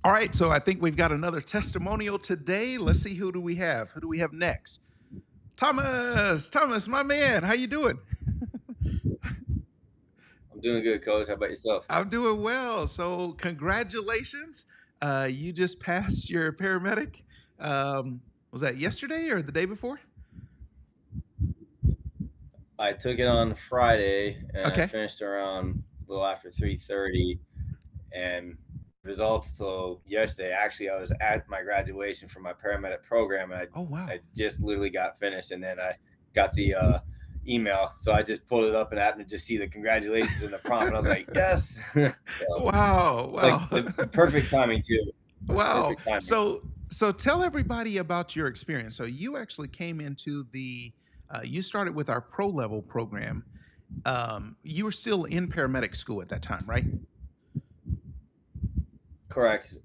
All right, so I think we've got another testimonial today. Let's see, who do we have? Who do we have next? Thomas, my man, how you doing? I'm doing good, coach. How about yourself? I'm doing well. So congratulations. You just passed your paramedic. Was that yesterday or the day before? I took it on Friday and I Okay. finished around a little after 3:30 and results till yesterday. Actually, I was at my graduation for my paramedic program and Oh wow. I just literally got finished and then I got the email. So I just pulled it up and happened to just see the congratulations in the prompt and I was like, yes. So, Wow, like wow. the perfect timing too. Wow. Perfect timing. So tell everybody about your experience. So you actually came into you started with our pro level program. You were still in paramedic school at that time, right? Correct.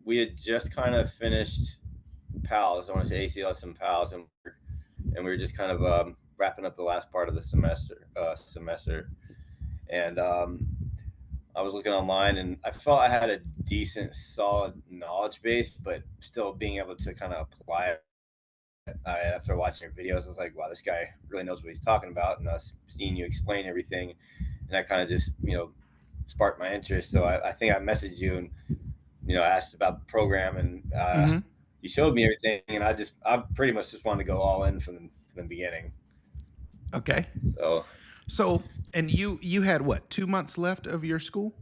We had just kind of finished PALS. I want to say ACLS and PALS, and we were just kind of wrapping up the last part of the semester. And I was looking online, and I felt I had a decent, solid knowledge base, but still being able to kind of apply it. After watching your videos, I was like, "Wow, this guy really knows what he's talking about." And us seeing you explain everything, and I kind of just sparked my interest. So I think I messaged you and asked about the program, and Mm-hmm. you showed me everything, and I pretty much just wanted to go all in from the beginning. Okay. So So and you had what, 2 months left of your school?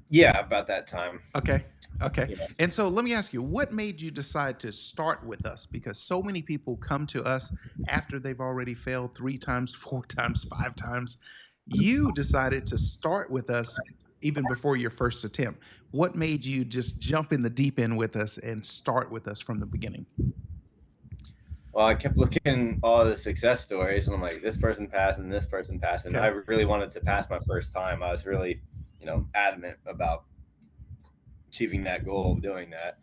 yeah, about that time. Okay. Okay. You know, And so let me ask you, what made you decide to start with us? Because so many people come to us after they've already failed 3 times, 4 times, 5 times. You decided to start with us even before your first attempt. What made you just jump in the deep end with us and start with us from the beginning? well, I kept looking all the success stories, and I'm like, this person passed and this person passed, and I Okay. really wanted to pass my first time. I was really, adamant about achieving that goal of doing that.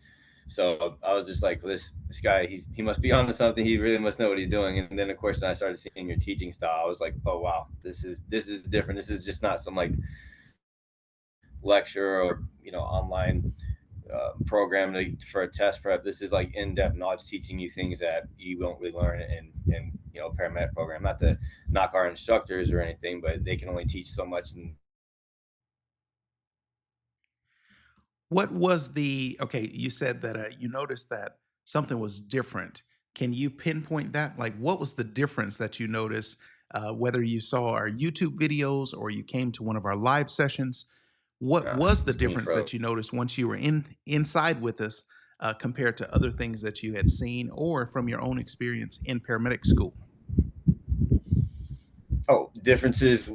So I was just like, well, this guy, he must be onto something. He really must know what he's doing. And then of course, when I started seeing your teaching style, I was like, oh wow, this is different. This is just not some like lecture or online program for a test prep. This is like in-depth knowledge, teaching you things that you won't really learn in paramedic program. Not to knock our instructors or anything, but they can only teach so much. And What was okay, you said that you noticed that something was different. Can you pinpoint that? Like, what was the difference that you noticed, whether you saw our YouTube videos or you came to one of our live sessions? What was the screen difference froze. that you noticed once you were inside with us, compared to other things that you had seen or from your own experience in paramedic school? Oh, differences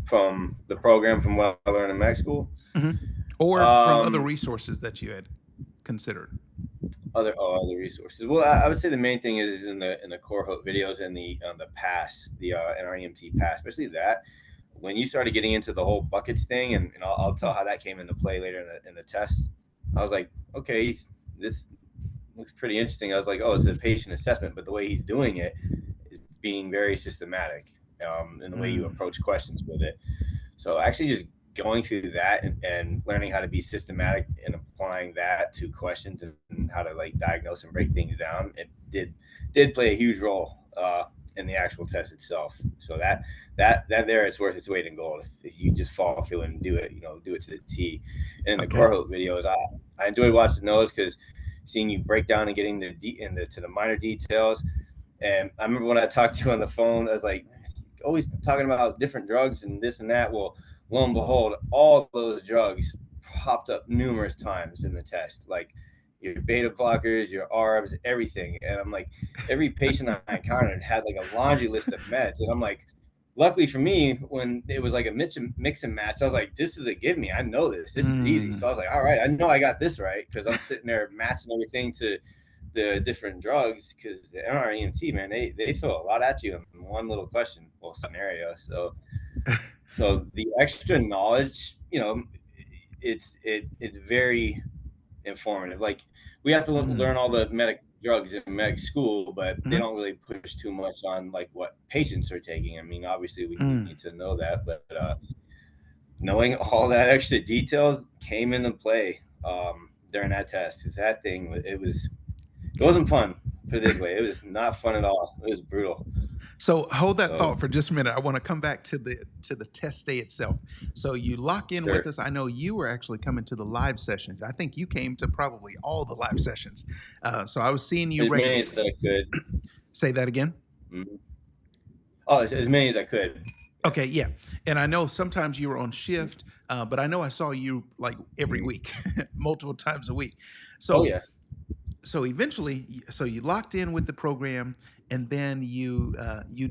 from the program from what I learned in med school. Mhm. Or from other Um, resources that you had considered? other resources. Well, I would say the main thing is in the core hook videos and the pass, the NREMT pass, especially that. When you started getting into the whole buckets thing, and I'll tell how that came into play later in the test. I was like, okay, this looks pretty interesting. I was like, oh, it's a patient assessment, but the way he's doing it is being very systematic, in the way you Mm, approach questions with it. So actually, just going through that and learning how to be systematic and applying that to questions and how to like diagnose and break things down, it did play a huge role in the actual test itself. So that there, it's worth its weight in gold if you just fall through and do it. Do it to the T. And in the okay. core hope videos, I enjoyed watching those because seeing you break down and getting to the minor details. And I remember when I talked to you on the phone, I was like, always talking about different drugs and this and that. Well, lo and behold, all those drugs popped up numerous times in the test, like your beta blockers, your ARBs, everything. And I'm like, every patient I encountered had like a laundry list of meds. And I'm like, luckily for me, when it was like a mix and match, I was like, this is a give me. I know this. This is easy. So Mm, I was like, all right, I know I got this right because I'm sitting there matching everything to the different drugs because the NREMT, man, they throw a lot at you in one little question, well, scenario. So the extra knowledge, it's very informative. Like we have to mm, learn all the medic drugs in medic school, but they mhm, don't really push too much on like what patients are taking. I mean, obviously we mm. need to know that, but knowing all that extra details came into play during that test, because that thing, it wasn't fun. Put it this way, it was not fun at all. It was brutal. So hold that So thought for just a minute. I want to come back to the test day itself. So you lock in with sure, us. I know you were actually coming to the live sessions. I think you came to probably all the live sessions. So I was seeing you as many regularly. as I could. Say that again. Mhm. Oh, as many as I could. Yeah. Okay, yeah. And I know sometimes you were on shift, but I know I saw you like every Mhm. week, multiple times a week. Oh So yeah. so eventually, so you locked in with the program, and then you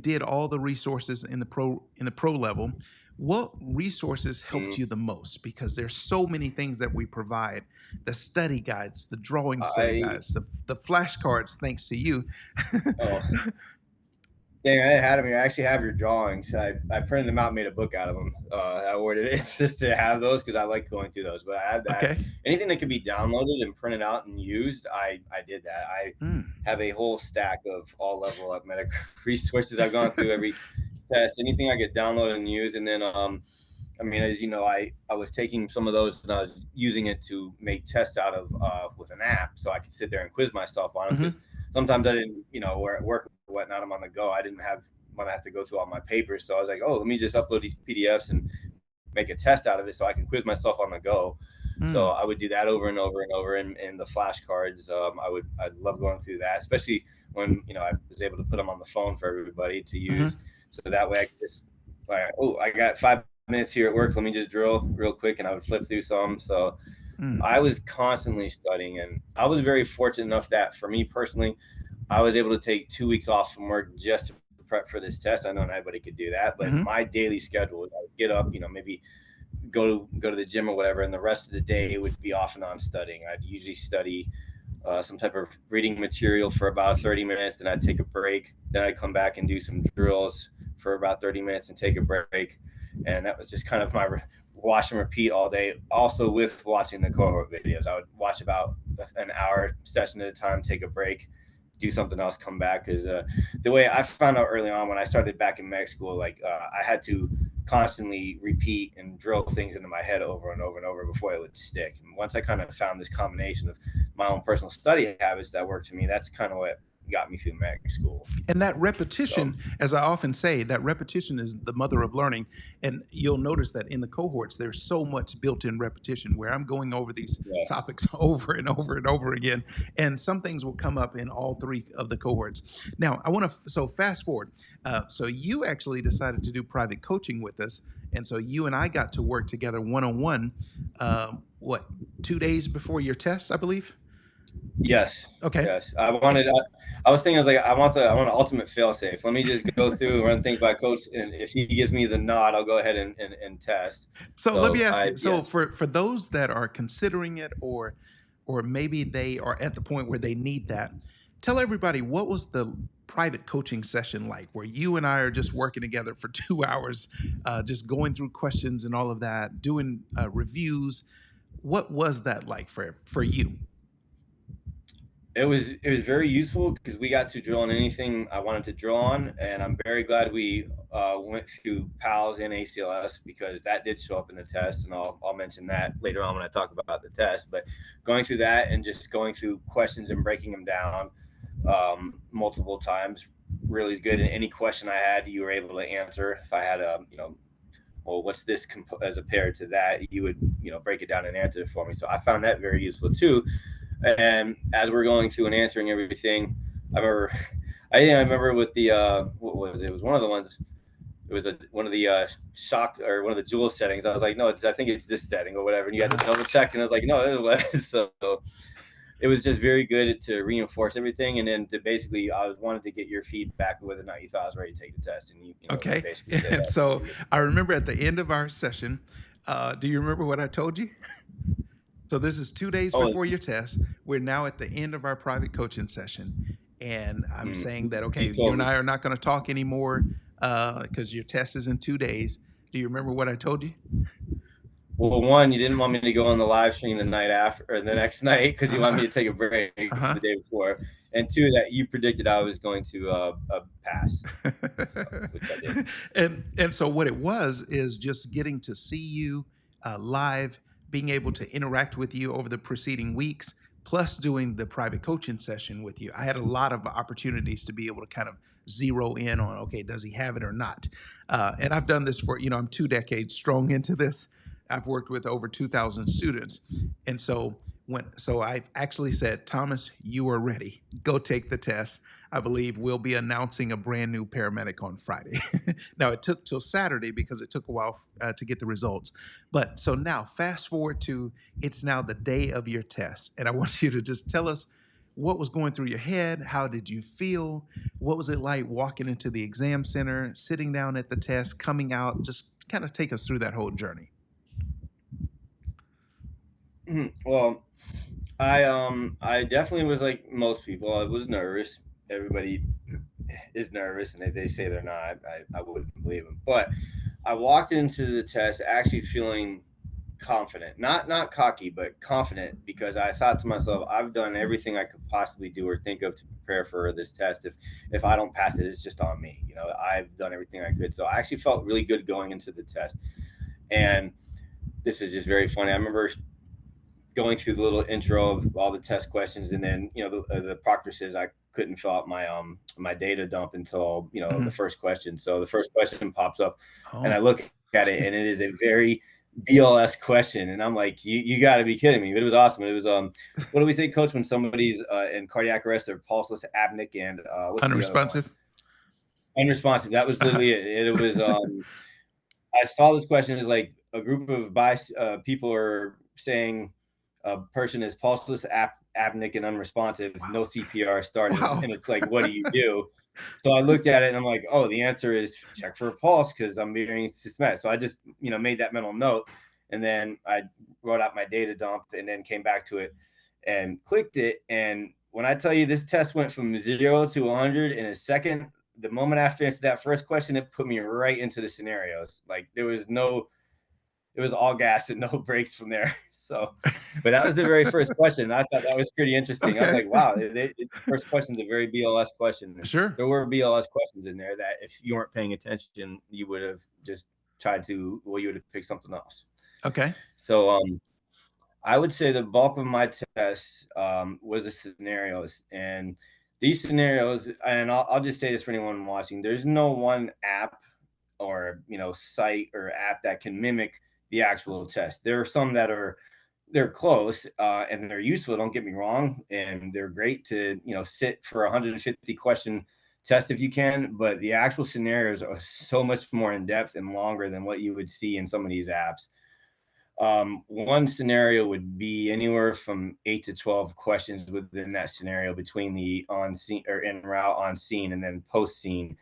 did all the resources in the pro level. What resources helped Mhm. you the most? Because there's so many things that we provide: the study guides, the drawing study I guides, the flashcards. Thanks to you. oh dang, I had them here. I actually have your drawings. I printed them out, made a book out of them. I ordered it just to have those because I like going through those. But I have that. Okay. Anything that could be downloaded and printed out and used, I did that. I Mm. have a whole stack of all level up medical resources. I've gone through every test, anything I could download and use. And then, I mean, as you know, I was taking some of those and I was using it to make tests out of with an app, so I could sit there and quiz myself on them Hmm. because sometimes I didn't, or at work or whatnot, I'm on the go. I didn't have when I have to go through all my papers, so I was like, oh, let me just upload these PDFs and make a test out of it so I can quiz myself on the go. So Mm. I would do that over and over and over. And the flashcards, I'd love going through that, especially when I was able to put them on the phone for everybody to use. Hmm. So that way I could just like, oh, I got 5 minutes here at work. Let me just drill real quick, and I would flip through some. So Mm. I was constantly studying, and I was very fortunate enough that for me personally, I was able to take 2 weeks off from work just to prep for this test. I know not everybody could do that, but Hmm. my daily schedule, I would get up, maybe go to the gym or whatever, and the rest of the day would be off and on studying. I'd usually study some type of reading material for about 30 minutes, then I'd take a break, then I'd come back and do some drills for about 30 minutes and take a break. And that was just kind of my watch and repeat all day. Also, with watching the cohort videos, I would watch about an hour session at a time, take a break, do something else, come back. Because the way I found out early on when I started back in med school, like I had to constantly repeat and drill things into my head over and over and over before it would stick. And once I kind of found this combination of my own personal study habits that worked for me, that's kind of what got me through med school. And that So repetition, as I often say, that repetition is the mother of learning. And you'll notice that in the cohorts, there's so much built in repetition where I'm going over these yes, topics over and over and over again. And some things will come up in all three of the cohorts. Now, I want to, so fast forward. So you actually decided to do private coaching with us. And so you and I got to work together one on one, what, 2 days before your test, I believe? yes, Okay. yes. I was thinking, I was like, I want an ultimate fail safe. Let me just go through and run things by coach, and if he gives me the nod, I'll go ahead and test. So let me So ask I you. So yes, for those that are considering it, or maybe they are at the point where they need that, tell everybody what was the private coaching session like, where you and I are just working together for 2 hours, just going through questions and all of that, doing reviews. What was that like for you? it was very useful because we got to drill on anything I wanted to drill on, and I'm very glad we went through PALS and ACLS because that did show up in the test, and I'll mention that later on when I talk about the test. But going through that and just going through questions and breaking them down multiple times really is good. And any question I had, you were able to answer. If I had well, what's this as compared to that, you would break it down and answer it for me. So I found that very useful too. And as we're going through and answering everything, I remember, I think I remember with the what was it? It was one of the ones. It was one of the shock or one of the jewel settings. I was like, no, I think it's this setting or whatever. And you had to Uh-huh. double check, and I was like, no, it was. So it was just very good to reinforce everything, and then to basically, I wanted to get your feedback whether or not you thought I was ready to take the test, and you Okay. basically said And that. so I remember at the end of our session, do you remember what I told you? So this is 2 days Oh, before your test. We're now at the end of our private coaching session, and I'm saying that you okay, you told and me. I are not going to talk anymore because your test is in 2 days. Do you remember what I told you? Well, one, you didn't want me to go on the live stream the night after or the next night because you wanted Uh me to take a break huh. the day before, and two, that you predicted I was going to pass, which I did. And so what it was is just getting to see you live, being able to interact with you over the preceding weeks, plus doing the private coaching session with you. I had a lot of opportunities to be able to kind of zero in on, okay, does he have it or not? And I've done this for, I'm 2 decades strong into this. I've worked with over 2,000 students. And so I've actually said, Thomas, you are ready. Go take the test. I believe we'll be announcing a brand new paramedic on Friday. Now, it took till Saturday because it took a while to get the results. But so now, fast forward to it's now the day of your test. And I want you to just tell us what was going through your head. How did you feel? What was it like walking into the exam center, sitting down at the test, coming out? Just kind of take us through that whole journey. Well, I definitely was like most people. I was nervous. Everybody is nervous, and they say they're not. I wouldn't believe them. But I walked into the test actually feeling confident, not cocky, but confident, because I thought to myself, I've done everything I could possibly do or think of to prepare for this test. If I don't pass it, it's just on me. I've done everything I could. So I actually felt really good going into the test. And this is just very funny. I remember going through the little intro of all the test questions, and then the proctor says I couldn't fill out my data dump until the Mhm. first question. So the first question pops up, and I Oh, look at it, and it is a very BLS question, and I'm like, you got to be kidding me! But it was awesome. It was what do we say, Coach, when somebody's in cardiac arrest? They're pulseless, apneic, and what's the other one? unresponsive. Unresponsive. That was Uh-huh. literally it. It was I saw this question as like a group of people are saying a person is pulseless, apneic, and unresponsive, Wow. no CPR started, Wow. and it's like, what do you do? So I looked at it and I'm like, oh, the answer is check for a pulse because I'm being suspect. So I just made that mental note, and then I wrote out my data dump and then came back to it and clicked it. And when I tell you this test went from 0 to 100 in a second, the moment after I answered that first question, it put me right into the scenarios. Like it was all gas and no brakes from there. So, but that was the very first question. I thought that was pretty interesting. I was Okay. like, wow, the first question is a very BLS question. And Sure. there were BLS questions in there that if you weren't paying attention, you would have just you would have picked something else. Okay. So, I would say the bulk of my tests was the scenarios, and these scenarios, and I'll just say this for anyone watching: there's no one app or site or app that can mimic the actual test. There are some that they're close and they're useful. Don't get me wrong, and they're great to sit for a 150 question test if you can. But the actual scenarios are so much more in depth and longer than what you would see in some of these apps. One scenario would be anywhere from 8 to 12 questions within that scenario between the on scene or en route, on scene, and then post scene.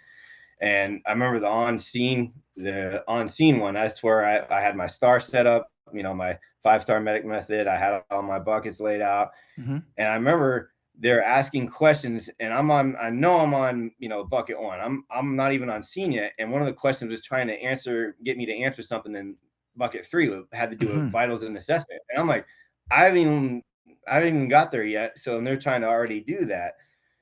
And I remember the on scene one. That's where I had my star set up, my 5-star medic method. I had all my buckets laid out, Mhm. and I remember they're asking questions, and I know I'm on, bucket one. I'm not even on scene yet, and one of the questions was trying to get me to answer something in bucket three. Had to do with Mhm. vitals and assessment, and I'm like, I haven't even I haven't even got there yet. So, and they're trying to already do that.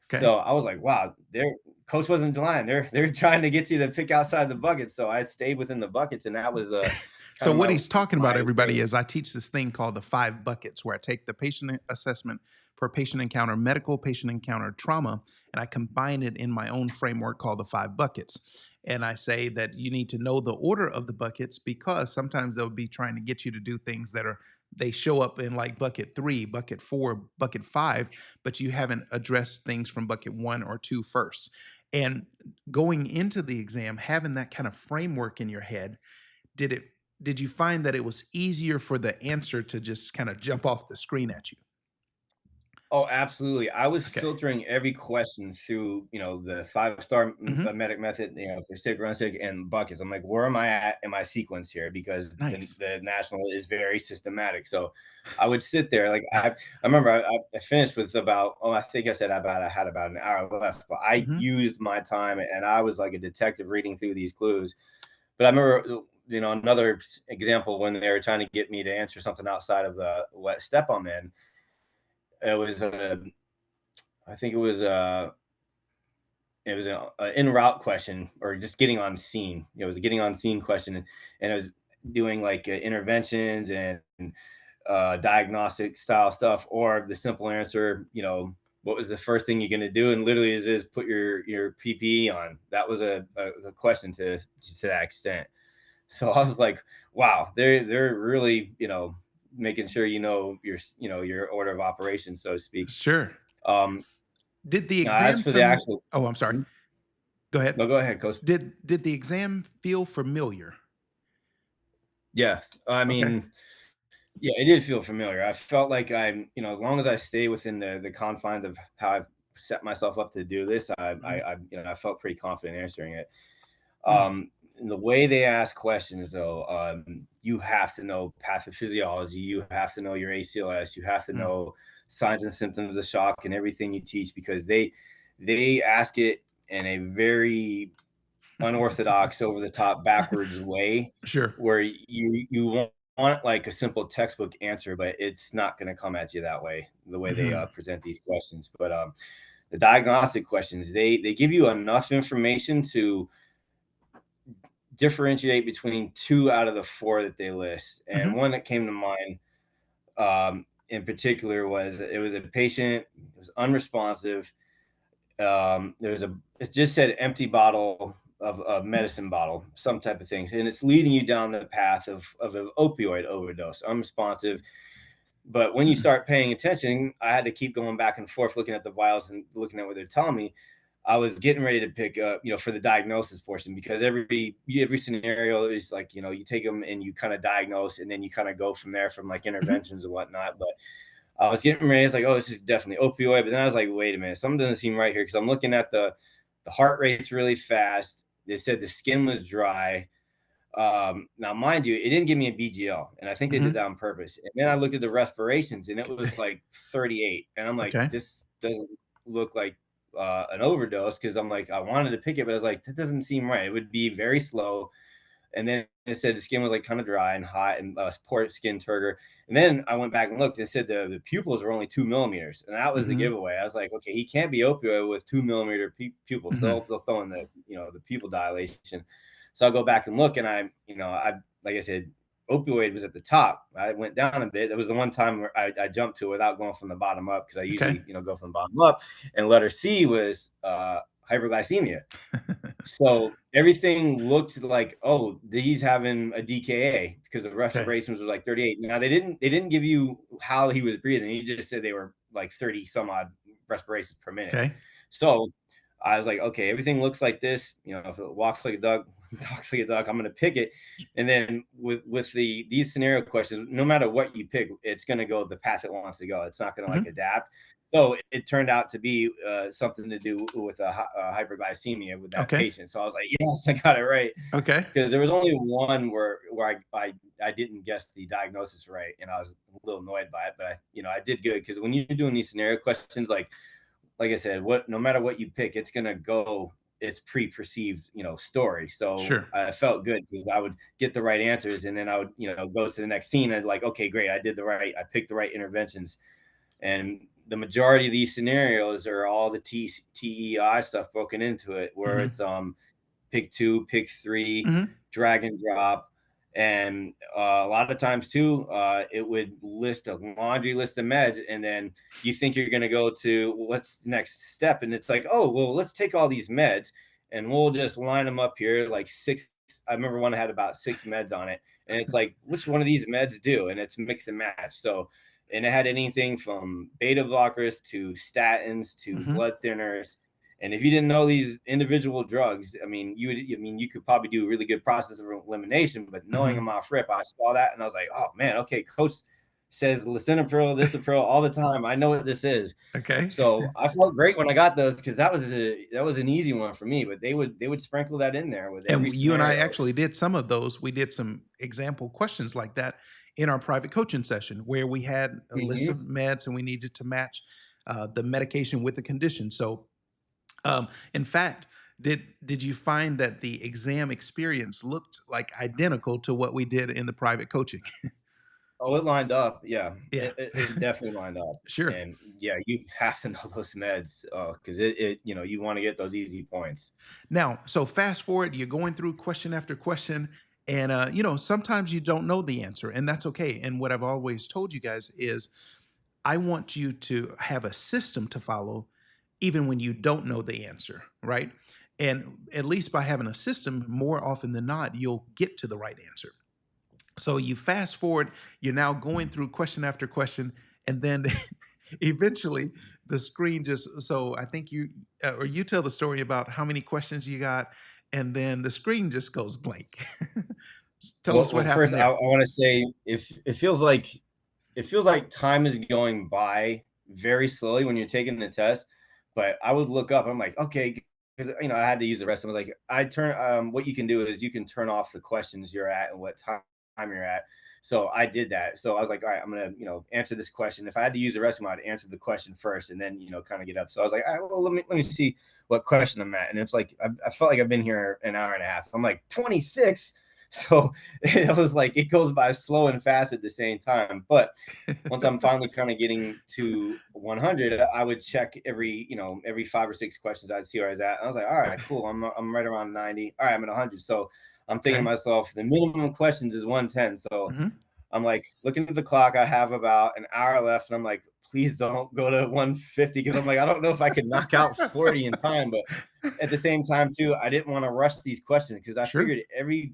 Okay. So I was like, wow, their coach wasn't lying. They're trying to get you to pick outside the bucket. So I stayed within the buckets, and that was kind So of what he's talking about, my everybody, way. is I teach this thing called the 5 buckets, where I take the patient assessment for patient encounter medical, patient encounter trauma, and I combine it in my own framework called the 5 buckets. And I say that you need to know the order of the buckets because sometimes they'll be trying to get you to do things that are they show up in like bucket three, bucket four, bucket five, but you haven't addressed things from bucket one or two first. And going into the exam, having that kind of framework in your head, did it did you find that it was easier for the answer to just kind of jump off the screen at you? Oh, absolutely. I was Okay. filtering every question through, the 5-star Mhm. medic method, for sick, run sick, and buckets. I'm like, where am I at in my sequence here? Because Nice. the national is very systematic. So I would sit there, like I remember I finished with about, oh, I think I said I had about an hour left, but I Mhm. used my time and I was like a detective reading through these clues. But I remember, another example when they were trying to get me to answer something outside of the what step I'm in. It was I think it was an in route question or just getting on scene. It was a getting on scene question, and it was doing like interventions and diagnostic style stuff, or the simple answer, what was the first thing you're going to do? And literally is just put your PPE on. That was a question to that extent. So I was like, wow, they're really, making sure your order of operations, so to speak. Sure. Um, Did the Now, as exam for the from actual, Oh, I'm sorry. Mhm. Go ahead. No, go ahead, coach. Did the exam feel familiar? Yeah, I Okay. mean, yeah, it did feel familiar. I felt like I'm, as long as I stay within the confines of how I've set myself up to do this, Mhm. I felt pretty confident answering it. Mm. The way they ask questions, though, you have to know pathophysiology, you have to know your ACLS, you have to Mm. know signs and symptoms of shock and everything you teach, because they ask it in a very unorthodox, over the top, backwards way, Sure. where you want like a simple textbook answer, but it's not going to come at you that way. The way they Mhm. present these questions, but the diagnostic questions, they give you enough information to differentiate between two out of the four that they list. And Mhm. one that came to mind in particular was, it was a patient, it was unresponsive. There's a It just said empty bottle of medicine bottle, some type of things, and it's leading you down the path of an opioid overdose, unresponsive. But when you Mm. start paying attention, I had to keep going back and forth, looking at the vials and looking at what they're telling me. I was getting ready to pick up, for the diagnosis portion, because every scenario is like, you take them and you kind of diagnose, and then you kind of go from there, from like Mhm. interventions and whatnot. But I was getting ready. It's like, oh, this is definitely opioid. But then I was like, wait a minute, something doesn't seem right here, because I'm looking at the heart rate's really fast. They said the skin was dry. Now, mind you, it didn't give me a BGL, and I think they did Mhm. that on purpose. And then I looked at the respirations, and it was like 38, and I'm like, Okay. this doesn't look like an overdose, because I'm like, I wanted to pick it, but I was like, that doesn't seem right. It would be very slow. And then it said the skin was like kind of dry and hot, and poor skin turgor. And then I went back and looked, and said the pupils were only 2 millimeters, and that was the Mhm. giveaway. I was like, okay, he can't be opioid with 2 millimeter pupils. Mhm. They'll throw in the pupil dilation. So I'll go back and look, and I like I said, opioid was at the top. I went down a bit. That was the one time where I jumped to it without going from the bottom up, because I Okay. usually go from the bottom up. And letter C was hyperglycemia. So everything looked like, oh, he's having a DKA, because the Okay. respirations was like 38. Now they didn't give you how he was breathing. He just said they were like 30 some odd respirations per minute. Okay. So I was like, okay, everything looks like this. If it walks like a duck, talks like a duck, I'm gonna pick it. And then with these scenario questions, no matter what you pick, it's gonna go the path it wants to go. It's not gonna like Mhm. adapt. So it turned out to be something to do with hyperglycemia with that Okay. patient. So I was like, yes, I got it right, Okay. because there was only one where I didn't guess the diagnosis right, and I was a little annoyed by it. But I did good, because when you're doing these scenario questions, like I said, what no matter what you pick, it's gonna go its pre-perceived, story. So Sure. I felt good, because I would get the right answers, and then I would, go to the next scene, and like, okay, great, I picked the right interventions. And the majority of these scenarios are all the TEI stuff broken into it, where it's Mhm. pick two, pick three, Mhm. drag and drop. And a lot of times too, it would list a laundry list of meds, and then you think you're going to go to what's the next step, and it's like, oh well, let's take all these meds and we'll just line them up here like six. I remember one had about six meds on it, and it's like, which one of these meds do? And it's mix and match. So, and it had anything from beta blockers to statins to Mhm. blood thinners. And if you didn't know these individual drugs, you could probably do a really good process of elimination. But knowing Mhm. them off rip, I saw that and I was like, oh man, okay, coach says lisinopril, this april all the time. I know what this is. Okay. So I felt great when I got those, because that was an easy one for me. But they would sprinkle that in there with every And you and I scenario. actually did some of those. We did some example questions like that in our private coaching session where we had a list of Hmm. meds and we needed to match the medication with the condition. So, in fact, did you find that the exam experience looked like identical to what we did in the private coaching? Oh, it lined up. Yeah, Yeah, it definitely lined up. sure. And yeah, you have to know those meds, because you want to get those easy points. Now, so fast forward, you're going through question after question. And sometimes you don't know the answer, and that's okay. And what I've always told you guys is I want you to have a system to follow even when you don't know the answer, right? And at least by having a system, more often than not, you'll get to the right answer. So you fast forward, you're now going through question after question, and then eventually the screen just, so I think or you tell the story about how many questions you got, and then the screen just goes blank. Tell us what First, happened I there. want to say, if it feels like time is going by very slowly when you're taking the test. But I would look up. I'm like, okay, because I had to use the restroom. I was like, I turn. What you can do is you can turn off the questions you're at and what time you're at. So I did that. So I was like, all right, I'm gonna answer this question. If I had to use the restroom, I'd answer the question first, and then kind of get up. So I was like, all right, well, let me see what question I'm at. And it's like I felt like I've been here an hour and a half. I'm like 26. So it was like it goes by slow and fast at the same time. But once I'm finally kind of getting to 100, I would check every 5 or 6 questions. I'd see where I was at. And I was like, all right, cool. I'm right around 90. All right, I'm at 100. So I'm thinking to Okay. myself, the minimum questions is 110. So Hmm. I'm like looking at the clock. I have about an hour left, and I'm like, please don't go to 150, because I'm like, I don't know if I could knock out 40 in time. But at the same time, too, I didn't want to rush these questions because I Sure. figured every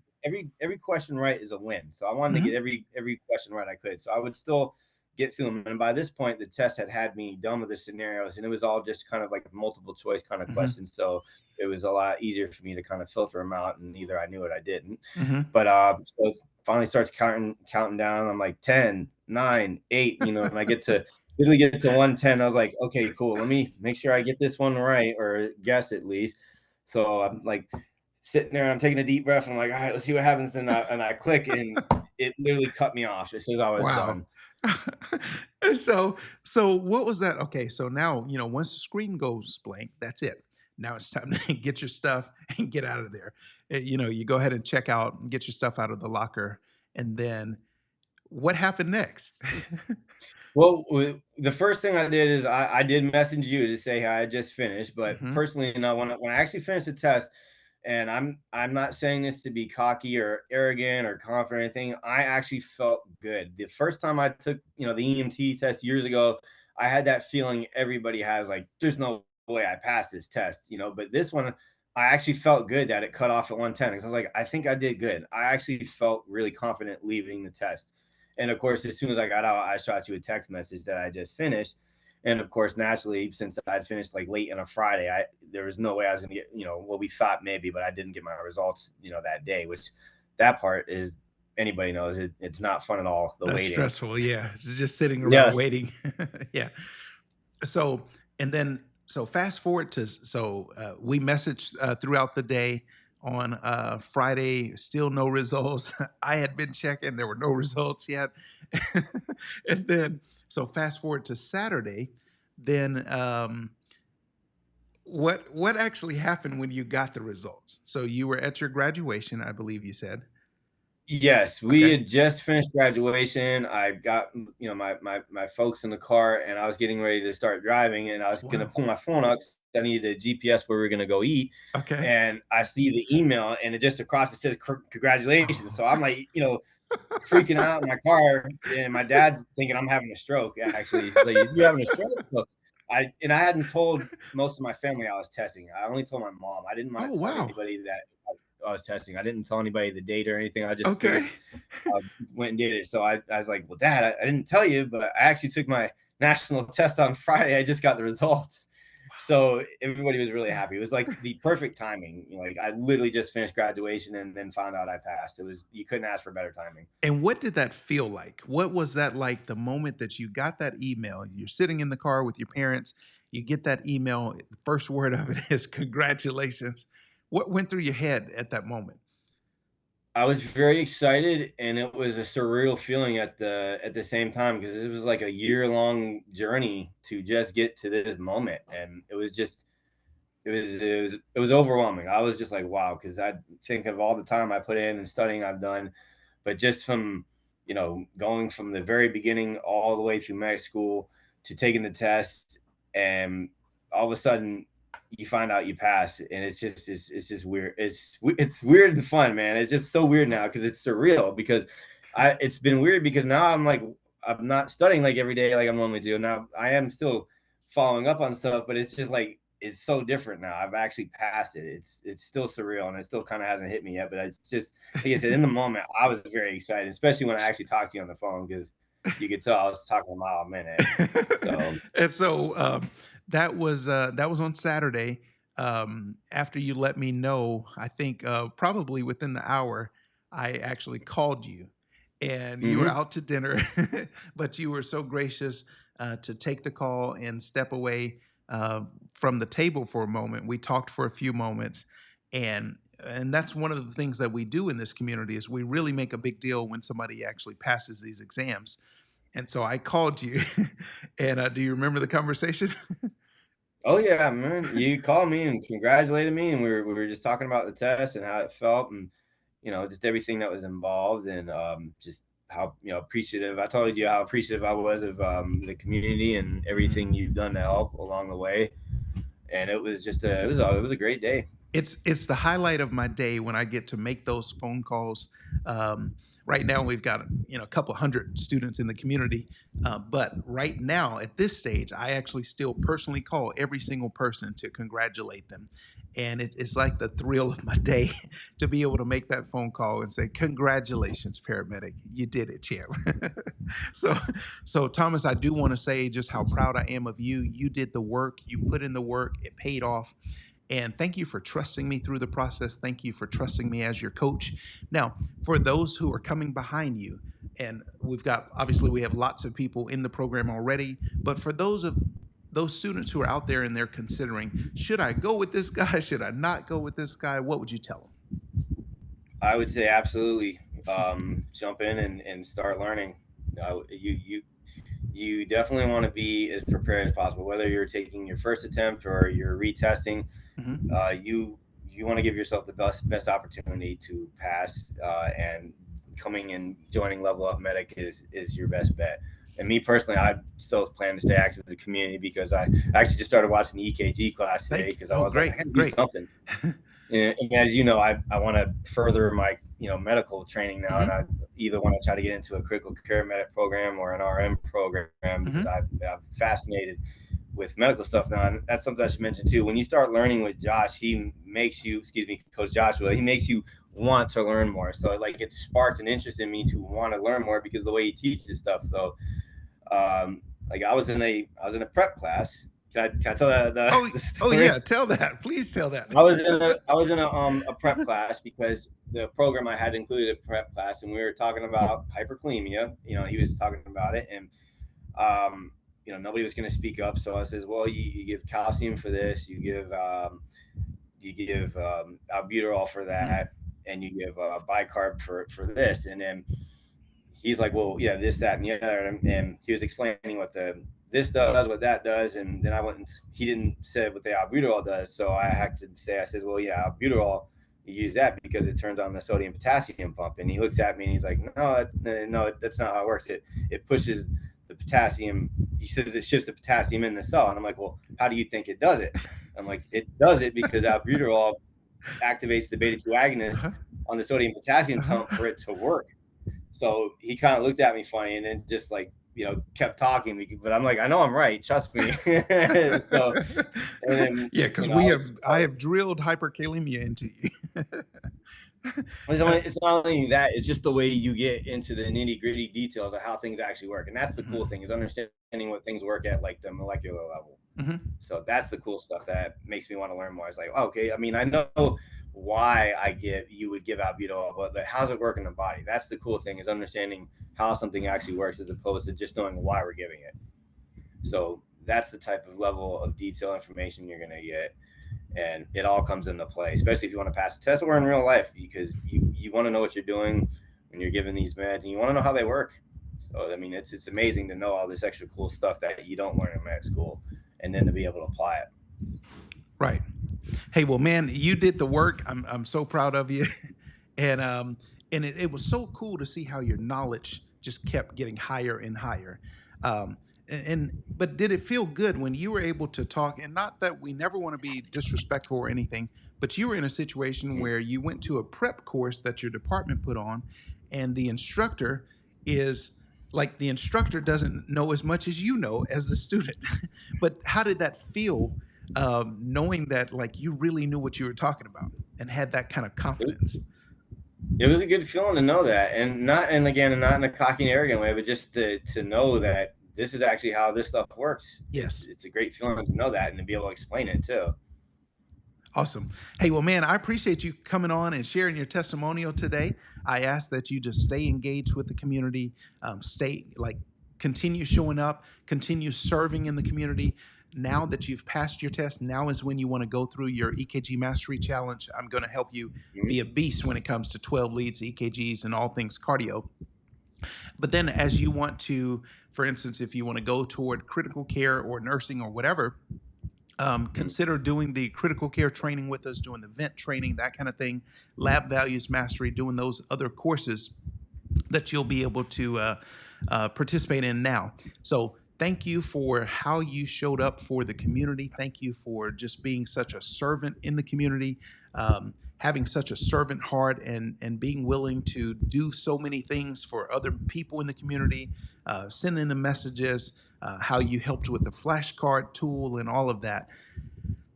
question right is a win. So I wanted to get Hmm. every question right I could. So I would still get through them. And by this point, the test had me done with the scenarios, and it was all just kind of like multiple choice kind of Hmm. questions. So it was a lot easier for me to kind of filter them out, and either I knew it, or I didn't. Hmm. But so it finally starts counting down. I'm like 10, 9, 8, and I literally get to 110. I was like, okay, cool. Let me make sure I get this one right, or guess at least. So I'm like sitting there, I'm taking a deep breath. And I'm like, all right, let's see what happens. And I click, and it literally cut me off as soon as I was Wow. done. So what was that? Okay, so now, once the screen goes blank, that's it. Now it's time to get your stuff and get out of there. You go ahead and check out and get your stuff out of the locker. And then what happened next? Well, the first thing I did is I did message you to say I had just finished. But Hmm. personally, when I actually finished the test, and I'm not saying this to be cocky or arrogant or confident or anything, I actually felt good. The first time I took, the EMT test years ago, I had that feeling everybody has, like, there's no way I passed this test, but this one, I actually felt good that it cut off at 110, because I was like, I think I did good. I actually felt really confident leaving the test. And of course, as soon as I got out, I shot you a text message that I just finished. And of course, naturally, since I'd finished like late on a Friday, there was no way I was going to get, well, we thought maybe, but I didn't get my results, that day. Which, that part is, anybody knows it's not fun at all. The That's waiting. stressful. Yeah. It's just sitting around Yes. waiting. Yeah. So, and then, so fast forward to, we messaged throughout the day on Friday, still no results. I had been checking, there were no results yet. And then, so fast forward to Saturday, then what actually happened when you got the results? So you were at your graduation, I believe you said. Yes, we Okay. had just finished graduation. I got, my folks in the car, and I was getting ready to start driving, and I was gonna Wow. pull my phone out 'cause I needed a GPS where we were gonna go eat. Okay. And I see the email, and it just across it says congratulations. Oh. So I'm like, freaking out in my car, and my dad's thinking I'm having a stroke. Actually, he's like, "You having a stroke?" So I hadn't told most of my family I was testing. I only told my mom. I didn't want Oh, to tell wow. anybody that I was testing. I didn't tell anybody the date or anything. I just figured Okay. I went and did it. So I was like, "Well, Dad, I didn't tell you, but I actually took my national test on Friday. I just got the results." So everybody was really happy. It was like the perfect timing. Like, I literally just finished graduation and then found out I passed. You couldn't ask for better timing. And what did that feel like? What was that like the moment that you got that email? You're sitting in the car with your parents, you get that email, the first word of it is congratulations. What went through your head at that moment? I was very excited, and it was a surreal feeling at the same time, because it was like a year-long journey to just get to this moment. And it was overwhelming. I was just like, wow, because I think of all the time I put in and studying I've done. But just from, going from the very beginning all the way through medical school to taking the test, and all of a sudden you find out you pass, and it's just weird. It's weird and fun, man. It's just so weird now because it's surreal. Because it's been weird because now I'm like I'm not studying like every day like I normally do. Now I am still following up on stuff, but it's just like it's so different now. I've actually passed it. It's still surreal and it still kind of hasn't hit me yet. But it's just like I said, in the moment, I was very excited, especially when I actually talked to you on the phone because you could tell I was talking a mile a minute. So And so that was on Saturday. After you let me know, I think probably within the hour, I actually called you, and you were mhm. out to dinner, but you were so gracious to take the call and step away from the table for a moment. We talked for a few moments, and that's one of the things that we do in this community is we really make a big deal when somebody actually passes these exams. And so I called you, and, do you remember the conversation? Oh yeah, man. You called me and congratulated me, and we were just talking about the test and how it felt, and just everything that was involved, and just how appreciative. I told you how appreciative I was of the community and Mhm. everything you've done to help along the way, and it was just it was a great day. It's the highlight of my day when I get to make those phone calls. Um, right now, we've got a couple hundred students in the community, but right now at this stage, I actually still personally call every single person to congratulate them, and it's like the thrill of my day to be able to make that phone call and say, "Congratulations, paramedic, you did it, champ." so, so Thomas, I do want to say just how proud I am of you. You did the work, you put in the work, it paid off. And thank you for trusting me through the process. Thank you for trusting me as your coach. Now, for those who are coming behind you, and we've got obviously we have lots of people in the program already, but for those students who are out there and they're considering, should I go with this guy? Should I not go with this guy? What would you tell I would say absolutely jump in and start learning. You definitely want to be as prepared as possible, whether you're taking your first attempt or you're retesting. them? You want to give yourself the best opportunity to pass, and coming and joining Level Up Medic is your best bet. And me personally, I still plan to stay active in the community because I actually just started watching the EKG class today Thank you. because I Oh, was like, I got great, to do great. something. And as you know, I want to further my medical training now, and Hmm. I either want to try to get into a critical care medic program or an RM program because Hmm. I'm fascinated with medical stuff now. And that's something I should mention too. When you start learning with Josh, he makes you, excuse me, Coach Joshua, he makes you want to learn more. So like it sparked an interest in me to want to learn more because of the way he teaches stuff. So like I was in a prep class. Can I tell Oh, the oh story? yeah. Tell that. Please tell that. I was in a prep class because the program I had included a prep class, and we were talking about hyperkalemia. He was talking about it, and nobody was going to speak up. So I says, well, you give calcium for this, you give albuterol for Hmm. that, and you give bicarb for this, and then he's like, well, yeah, this, that, and the other, and he was explaining what the this does, what that does, and then I went and he didn't say what the albuterol does, so I had to say, I says, well, yeah, albuterol, you use that because it turns on the sodium potassium pump, and he looks at me and he's like, no, that's not how it works. It pushes the potassium. He says it shifts the potassium in the cell, and I'm like, well, how do you think it does it? I'm like, it does it because albuterol activates the beta 2 agonist Uh-huh. on the sodium potassium pump for Uh-huh. it to work. So he kind of looked at me funny and then just like, kept talking. But I'm like, I know I'm right. Trust me. So, and then, Yeah, because I have drilled hyperkalemia into you. it's not only that, it's just the way you get into the nitty gritty details of how things actually work. And that's the cool Mhm. thing is understanding what things work at like the molecular level. Mhm. So that's the cool stuff that makes me want to learn more. It's like, okay, I mean, I know why you would give albuterol, but how's it work in the body? That's the cool thing is understanding how something actually works as opposed to just knowing why we're giving it. So that's the type of level of detail information you're going to get. And it all comes into play, especially if you want to pass a test or in real life, because you want to know what you're doing when you're giving these meds and you want to know how they work. So, I mean, it's amazing to know all this extra cool stuff that you don't learn in med school and then to be able to apply it. Right. Hey, well, man, you did the work. I'm so proud of you, and it was so cool to see how your knowledge just kept getting higher and higher. Um, And but did it feel good when you were able to talk? And not that we never want to be disrespectful or anything, but you were in a situation Mhm. where you went to a prep course that your department put on, and the instructor is like, the instructor doesn't know as much as you know as the student. But how did that feel, knowing that like you really knew what you were talking about and had that kind of confidence? It was a good feeling to know that, and not, and again, not in a cocky and arrogant way, but just to know that this is actually how this stuff works. Yes. It's a great feeling to know that and to be able to explain it too. Awesome. Hey, well, man, I appreciate you coming on and sharing your testimonial today. I ask that you just stay engaged with the community, stay like, continue showing up, continue serving in the community. Now that you've passed your test, now is when you want to go through your EKG Mastery Challenge. I'm going to help you be a Mhm. beast when it comes to 12 leads, EKGs, and all things cardio. But then, as you want to, for instance, if you want to go toward critical care or nursing or whatever, consider doing the critical care training with us, doing the vent training, that kind of thing, lab values mastery, doing those other courses that you'll be able to participate in now. So, thank you for how you showed up for the community. Thank you for just being such a servant in the community, having such a servant heart, and being willing to do so many things for other people in the community, sending the messages, how you helped with the flashcard tool and all of that.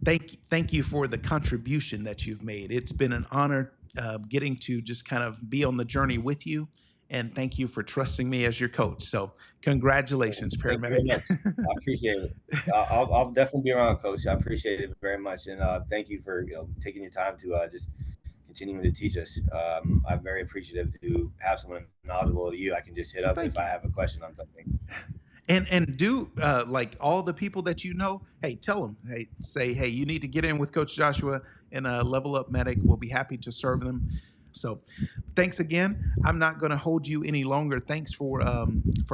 Thank you for the contribution that you've made. It's been an honor getting to just kind of be on the journey with you. And thank you for trusting me as your coach. So, congratulations, Thank you very paramedic. much. I appreciate it. I'll definitely be around, Coach. I appreciate it very much, and thank you for taking your time to just continuing to teach us. I'm very appreciative to have someone knowledgeable to you. I can just hit Well, up if thank I you. have a question on something. And do like all the people that you know, hey, tell them, hey, say, hey, you need to get in with Coach Joshua and Level Up Medic. We'll be happy to serve them. So, thanks again. I'm not going to hold you any longer. Thanks for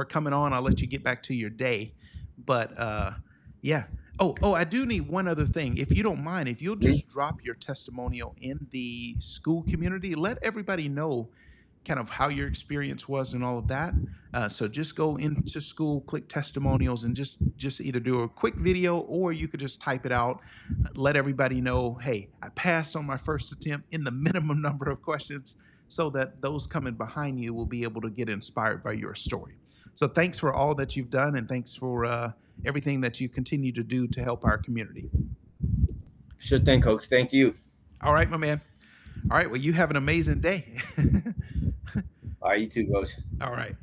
coming on. I'll let you get back to your day. But yeah. Oh, I do need one other thing. If you don't mind, if you'll Mhm. just drop your testimonial in the school community, let everybody know kind of how your experience was and all of that. So just go into school, click testimonials, and just either do a quick video, or you could just type it out. Let everybody know, hey, I passed on my first attempt in the minimum number of questions, so that those coming behind you will be able to get inspired by your story. So thanks for all that you've done, and thanks for everything that you continue to do to help our community. Sure thing, Coach. Thank you. All right, my man. All right. Well, you have an amazing day. All right, you too, Coach. All right.